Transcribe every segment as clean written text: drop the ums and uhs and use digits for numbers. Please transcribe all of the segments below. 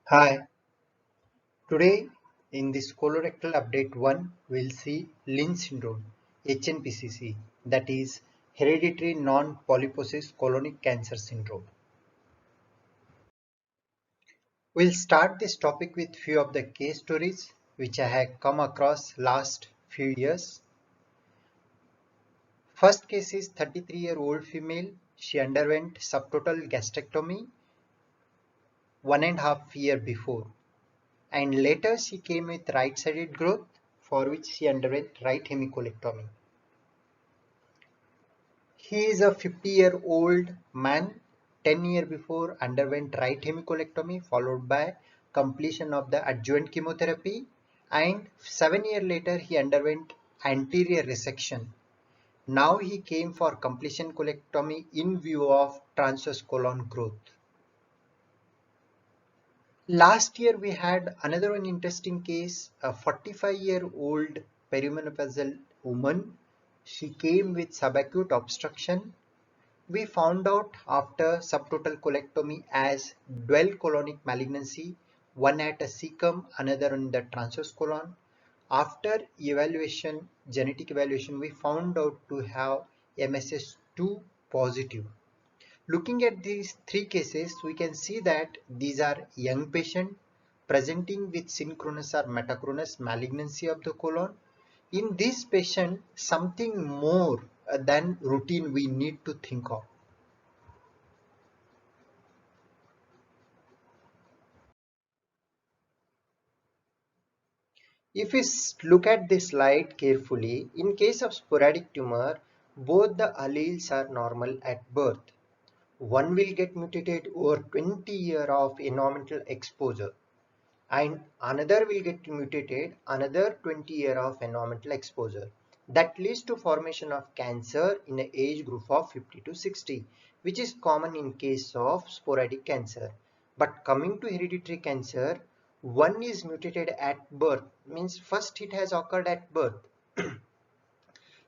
Hi, today in this colorectal update 1 we'll see Lynch syndrome HNPCC, that is hereditary non-polyposis colonic cancer syndrome. We'll start this topic with few of the case stories which I have come across last few years. First case is 33-year-old female. She underwent subtotal gastrectomy 1.5 years before, and later she came with right-sided growth for which she underwent right hemicolectomy. He is a 50-year-old man. 10 years before underwent right hemicolectomy followed by completion of the adjuvant chemotherapy, and 7 years later he underwent anterior resection. Now he came for completion colectomy in view of transverse colon growth. Last year we had another one interesting case, a 45-year-old perimenopausal woman. She came with subacute obstruction. We found out after subtotal colectomy as dual colonic malignancy, one at a cecum, another in the transverse colon. After evaluation, genetic evaluation, we found out to have MSS2 positive. Looking at these three cases, we can see that these are young patients presenting with synchronous or metachronous malignancy of the colon. In this patient, something more than routine we need to think of. If we look at this slide carefully, in case of sporadic tumor, both the alleles are normal at birth. One will get mutated over 20 years of environmental exposure, and another will get mutated another 20 years of environmental exposure. That leads to formation of cancer in an age group of 50 to 60, which is common in case of sporadic cancer. But coming to hereditary cancer, one is mutated at birth, means first it has occurred at birth.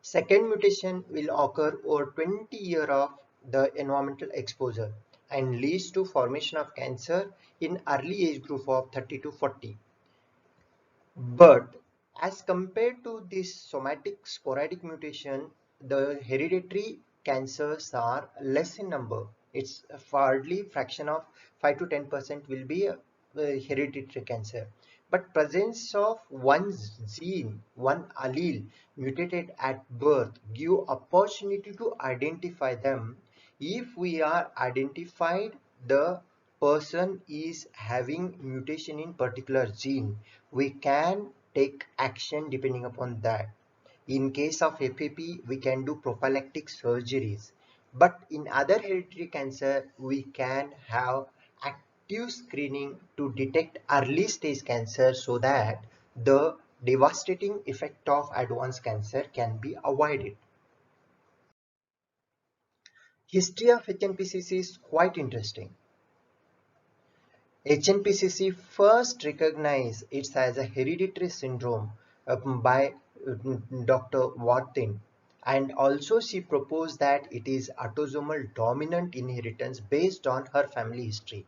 Second mutation will occur over 20 years of the environmental exposure and leads to formation of cancer in early age group of 30 to 40. But as compared to this somatic sporadic mutation, the hereditary cancers are less in number. It's hardly fraction of 5 to 10% will be a hereditary cancer. But presence of one gene, one allele mutated at birth give opportunity to identify them. If we are identified the person is having mutation in particular gene, we can take action depending upon that. In case of FAP, we can do prophylactic surgeries. But in other hereditary cancer, we can have active screening to detect early stage cancer so that the devastating effect of advanced cancer can be avoided. History of HNPCC is quite interesting. HNPCC first recognized it as a hereditary syndrome by Dr. Wattin, and also she proposed that it is autosomal dominant inheritance based on her family history.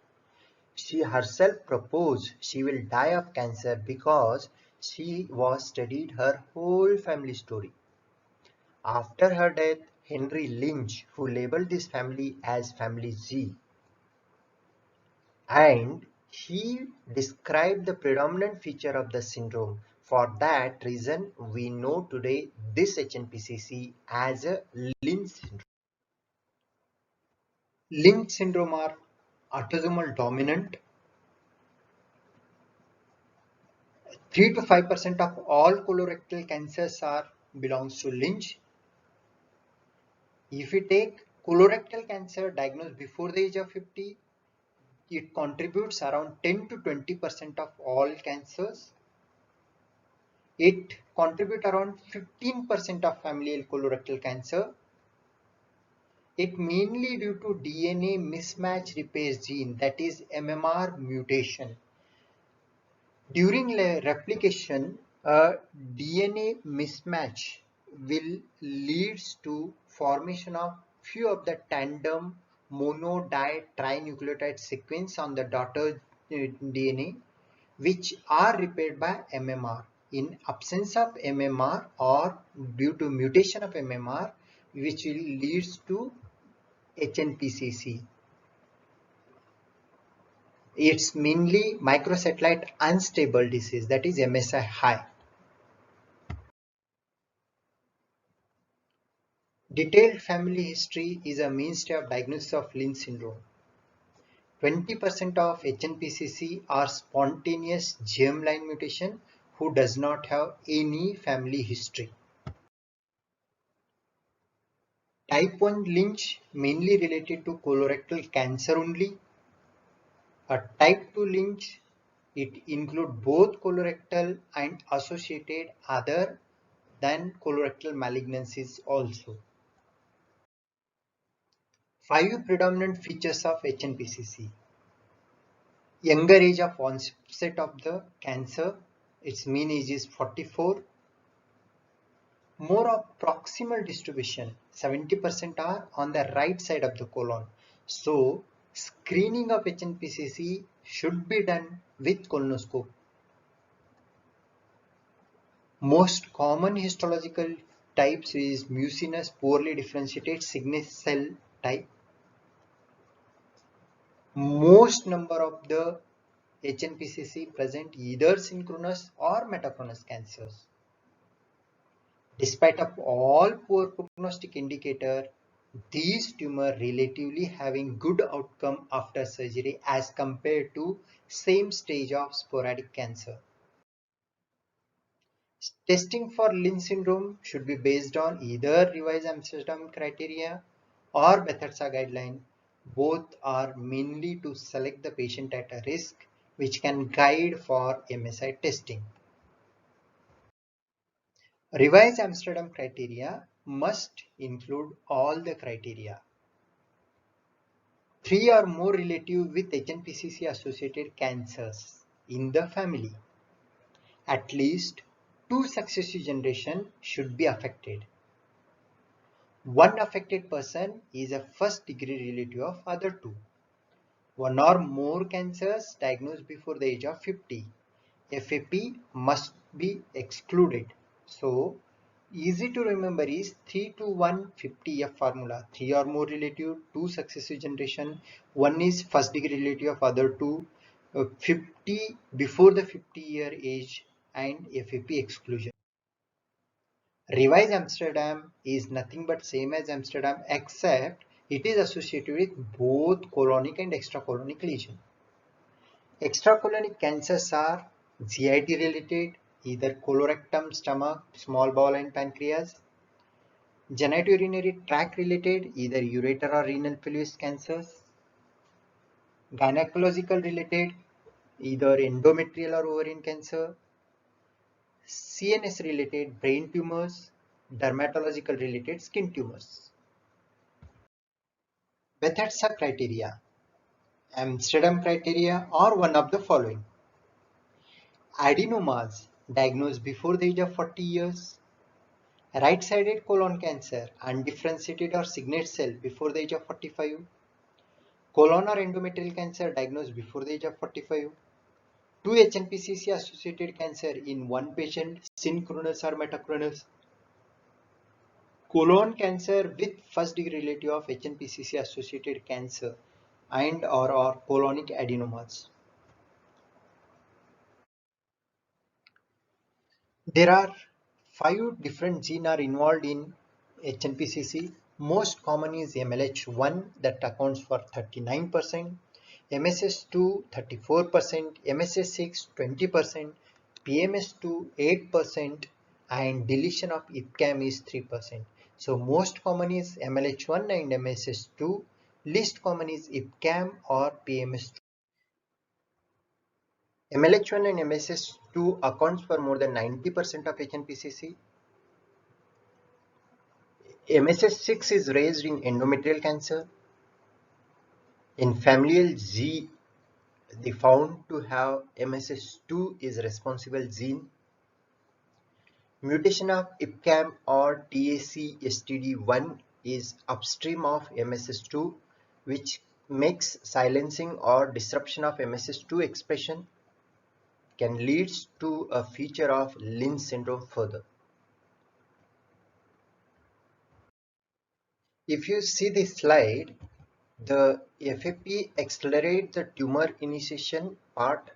She herself proposed she will die of cancer because she was studied her whole family story. After her death, Henry Lynch, who labeled this family as Family Z, and he described the predominant feature of the syndrome. For that reason, we know today this HNPCC as a Lynch syndrome. Lynch syndrome are autosomal dominant. 3 to 5% of all colorectal cancers are belongs to Lynch. If we take colorectal cancer diagnosed before the age of 50, it contributes around 10 to 20% of all cancers. It contributes around 15% of familial colorectal cancer. It mainly due to DNA mismatch repair gene, that is MMR mutation. During replication, a DNA mismatch will leads to formation of few of the tandem mono di trinucleotide sequence on the daughter DNA which are repaired by MMR. In absence of MMR or due to mutation of MMR, which will leads to HNPCC. It's mainly microsatellite unstable disease, that is MSI high. Detailed family history is a mainstay of diagnosis of Lynch syndrome. 20% of HNPCC are spontaneous germline mutation who does not have any family history. Type 1 Lynch mainly related to colorectal cancer only. A type 2 Lynch, it include both colorectal and associated other than colorectal malignancies also. 5 predominant features of HNPCC. Younger age of onset of the cancer, its mean age is 44. More of proximal distribution, 70% are on the right side of the colon. So screening of HNPCC should be done with colonoscope. Most common histological types is mucinous poorly differentiated Cygnus cell type. Most number of the HNPCC present either synchronous or metachronous cancers. Despite of all poor prognostic indicator, these tumor relatively having good outcome after surgery as compared to same stage of sporadic cancer. Testing for Lynch syndrome should be based on either revised Amsterdam criteria or Bethesda guideline. Both are mainly to select the patient at a risk, which can guide for MSI testing. Revised Amsterdam criteria must include all the criteria. 3 or more relative with HNPCC associated cancers in the family. At least 2 successive generations should be affected. One affected person is a first degree relative of other 2. One or more cancers diagnosed before the age of 50. FAP must be excluded. So easy to remember is 3 to 1 50F formula. 3 or more relative, 2 successive generation, 1 is first degree relative of other 2, 50 before the 50-year age, and FAP exclusion. Revised Amsterdam is nothing but same as Amsterdam except it is associated with both colonic and extracolonic lesion. Extracolonic cancers are GIT related, either colorectum, stomach, small bowel and pancreas. Genitourinary tract related, either ureter or renal pelvis cancers. Gynecological related, either endometrial or ovarian cancer. CNS related, brain tumors. Dermatological related, skin tumors. Bethesda criteria, Amsterdam criteria, or one of the following. Adenomas diagnosed before the age of 40 years. Right-sided colon cancer, undifferentiated or Cygnus cell before the age of 45. Colon or endometrial cancer diagnosed before the age of 45. 2 HNPCC associated cancer in one patient, synchronous or metachronous. Colon cancer with first degree relative of HNPCC associated cancer and or colonic adenomas. There are 5 different genes are involved in HNPCC. Most common is MLH1 that accounts for 39%, MSS2 34%, MSS6 20%, PMS2 8%, and deletion of IPCAM is 3%. So most common is MLH1 and MSS2. Least common is IPCAM or PMS2. MLH1 and MSS2 accounts for more than 90% of HNPCC. MSS6 is raised in endometrial cancer. In familial G, they found to have MSS2 is responsible gene. Mutation of IPCAM or TACSTD1 is upstream of MSS2, which makes silencing or disruption of MSS2 expression can lead to a feature of Lynch syndrome further. If you see this slide, the FAP accelerate the tumor initiation part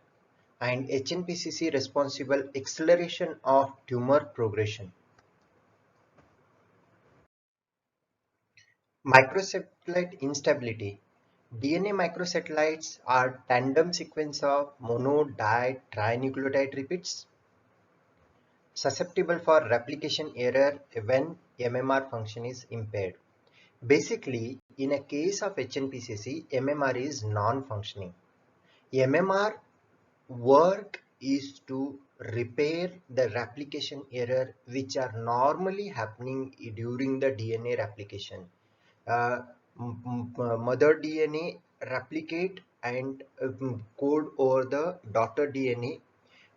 and HNPCC responsible acceleration of tumor progression. Microsatellite instability. DNA microsatellites are tandem sequence of mono, di, trinucleotide repeats susceptible for replication error when MMR function is impaired. Basically, in a case of HNPCC, MMR is non-functioning. MMR work is to repair the replication error which are normally happening during the DNA replication. Mother DNA replicate and code over the daughter DNA.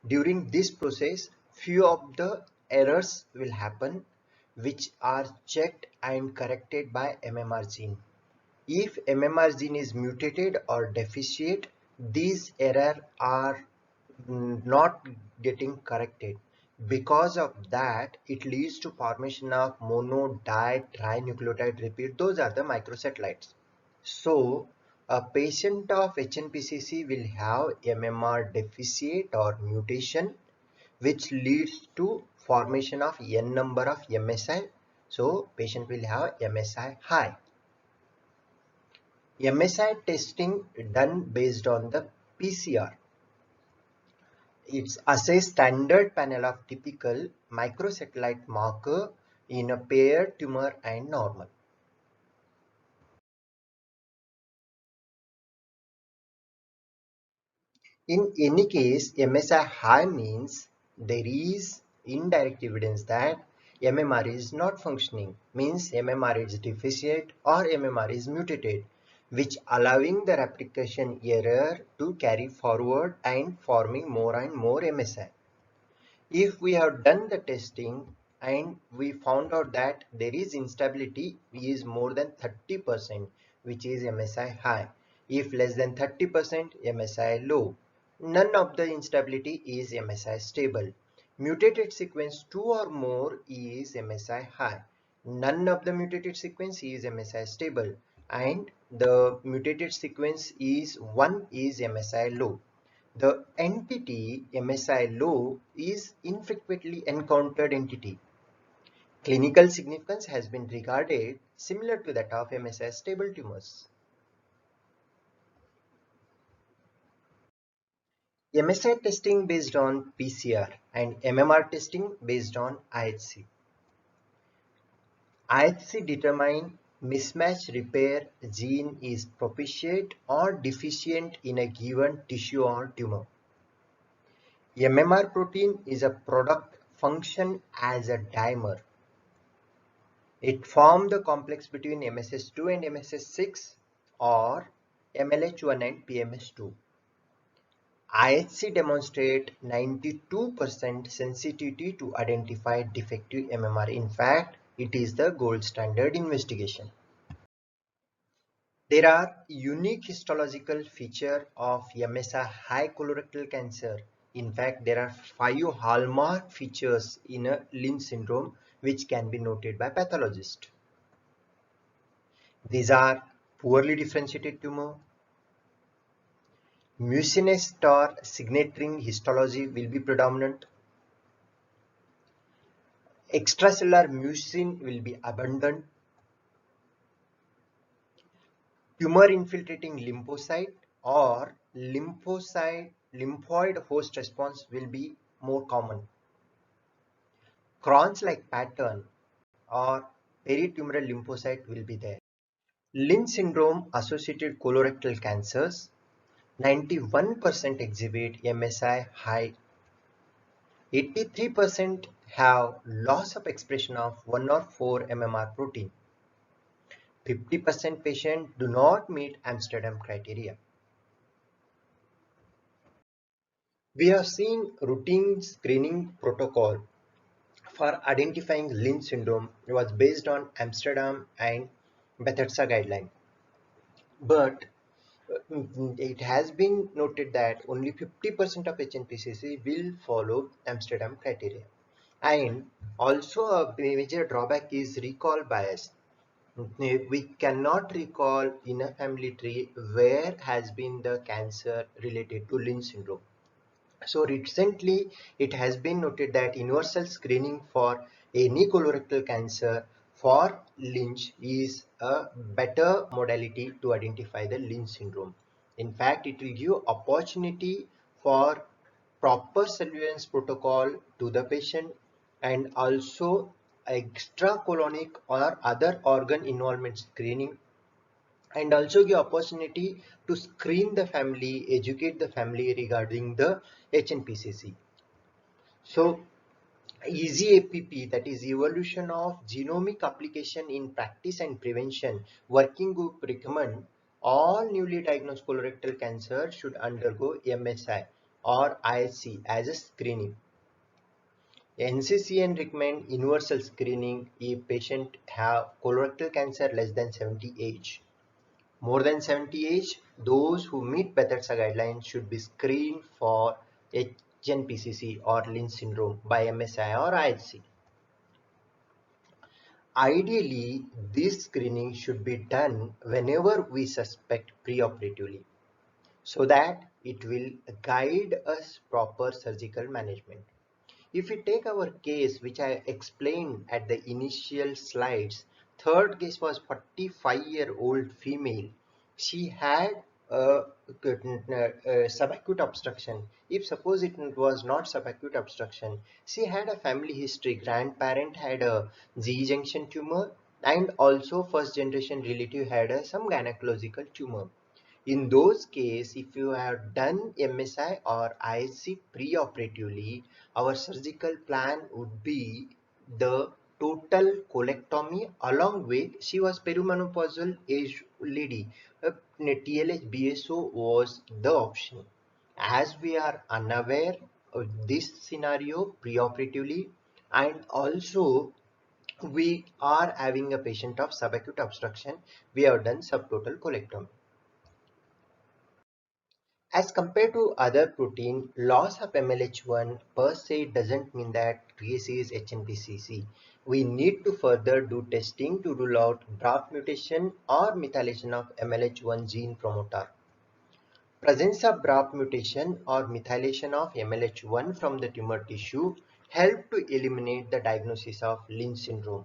During this process, few of the errors will happen which are checked and corrected by MMR gene. If MMR gene is mutated or deficient, these errors are not getting corrected. Because of that, it leads to formation of mono, di, trinucleotide repeat. Those are the microsatellites. So, a patient of HNPCC will have MMR deficient or mutation, which leads to formation of n number of MSI. So, patient will have MSI high. MSI testing done based on the PCR. It's assess standard panel of typical microsatellite marker in a paired tumor and normal. In any case, MSI high means there is indirect evidence that MMR is not functioning, means MMR is deficient or MMR is mutated, which allowing the replication error to carry forward and forming more and more MSI. If we have done the testing and we found out that there is instability is more than 30%, which is MSI high. If less than 30%, MSI low. None of the instability is MSI stable. Mutated sequence 2 or more is MSI high. None of the mutated sequence is MSI stable, and the mutated sequence is 1 is MSI low. The entity MSI low is infrequently encountered entity. Clinical significance has been regarded similar to that of MSI stable tumors. MSI testing based on PCR and MMR testing based on IHC. IHC determine mismatch repair gene is proficient or deficient in a given tissue or tumor. MMR protein is a product function as a dimer. It forms the complex between MSS2 and MSS6 or MLH1 and PMS2. IHC demonstrate 92% sensitivity to identify defective MMR. In fact, it is the gold standard investigation. There are unique histological features of MSI high colorectal cancer. In fact, there are 5 hallmark features in a Lynch syndrome which can be noted by pathologists. These are poorly differentiated tumor, mucinous star signature histology will be predominant, extracellular mucin will be abundant, tumor infiltrating lymphocyte or lymphoid host response will be more common. Crohn's-like pattern or peritumoral lymphocyte will be there. Lynch syndrome associated colorectal cancers, 91% exhibit MSI high, 83% have loss of expression of 1 or 4 MMR protein, 50% patients do not meet Amsterdam criteria. We have seen routine screening protocol for identifying Lynch syndrome was based on Amsterdam and Bethesda guideline. But It has been noted that only 50% of HNPCC will follow Amsterdam criteria. And also a major drawback is recall bias. We cannot recall in a family tree where has been the cancer related to Lynch syndrome. So recently, it has been noted that universal screening for any colorectal cancer for Lynch is a better modality to identify the Lynch syndrome. In fact, it will give opportunity for proper surveillance protocol to the patient and also extra colonic or other organ involvement screening, and also give opportunity to screen the family, educate the family regarding the HNPCC. So easy APP, that is evolution of genomic application in practice and prevention, working group recommend all newly diagnosed colorectal cancer should undergo MSI or IHC as a screening. NCCN recommend universal screening if patient have colorectal cancer less than 70 age. More than 70 age, those who meet Bethesda guidelines should be screened for HNPCC or Lynch syndrome by MSI or IHC. Ideally, this screening should be done whenever we suspect preoperatively so that it will guide us proper surgical management. If we take our case, which I explained at the initial slides, third case was 45-year-old female. She had a subacute obstruction. If suppose it was not subacute obstruction, she had a family history. Grandparent had a Z junction tumor, and also first generation relative had some gynecological tumor. In those cases, if you have done MSI or IHC preoperatively, our surgical plan would be the total colectomy, along with she was perimenopausal age lady. TLH BSO was the option. As we are unaware of this scenario preoperatively, and also we are having a patient of subacute obstruction, we have done subtotal colectomy. As compared to other protein, loss of MLH1 per se doesn't mean that case is HNPCC. We need to further do testing to rule out BRAF mutation or methylation of MLH1 gene promoter. Presence of BRAF mutation or methylation of MLH1 from the tumor tissue help to eliminate the diagnosis of Lynch syndrome.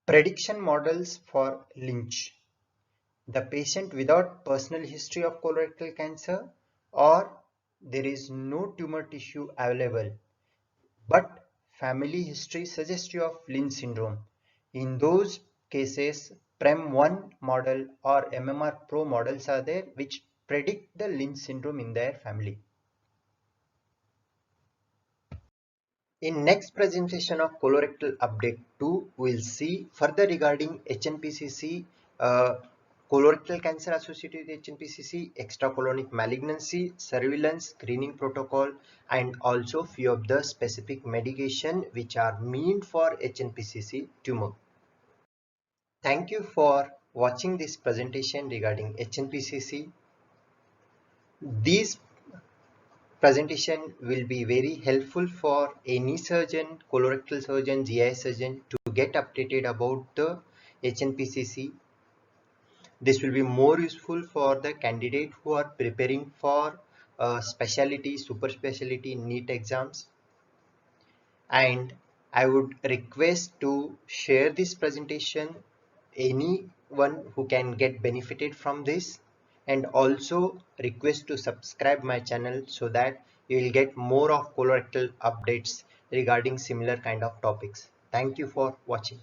Prediction models for Lynch. The patient without personal history of colorectal cancer, or there is no tumor tissue available but family history suggestive of Lynch syndrome. In those cases, PREM1 model or MMR Pro models are there which predict the Lynch syndrome in their family. In next presentation of colorectal update 2, we'll see further regarding HNPCC, colorectal cancer associated with HNPCC, extracolonic malignancy, surveillance, screening protocol, and also few of the specific medication which are meant for HNPCC tumor. Thank you for watching this presentation regarding HNPCC. These presentation will be very helpful for any surgeon, colorectal surgeon, GI surgeon to get updated about the HNPCC. This will be more useful for the candidate who are preparing for specialty, super specialty, NEET exams. And I would request to share this presentation anyone who can get benefited from this, and also request to subscribe my channel so that you will get more of colorectal updates regarding similar kind of topics. Thank you for watching.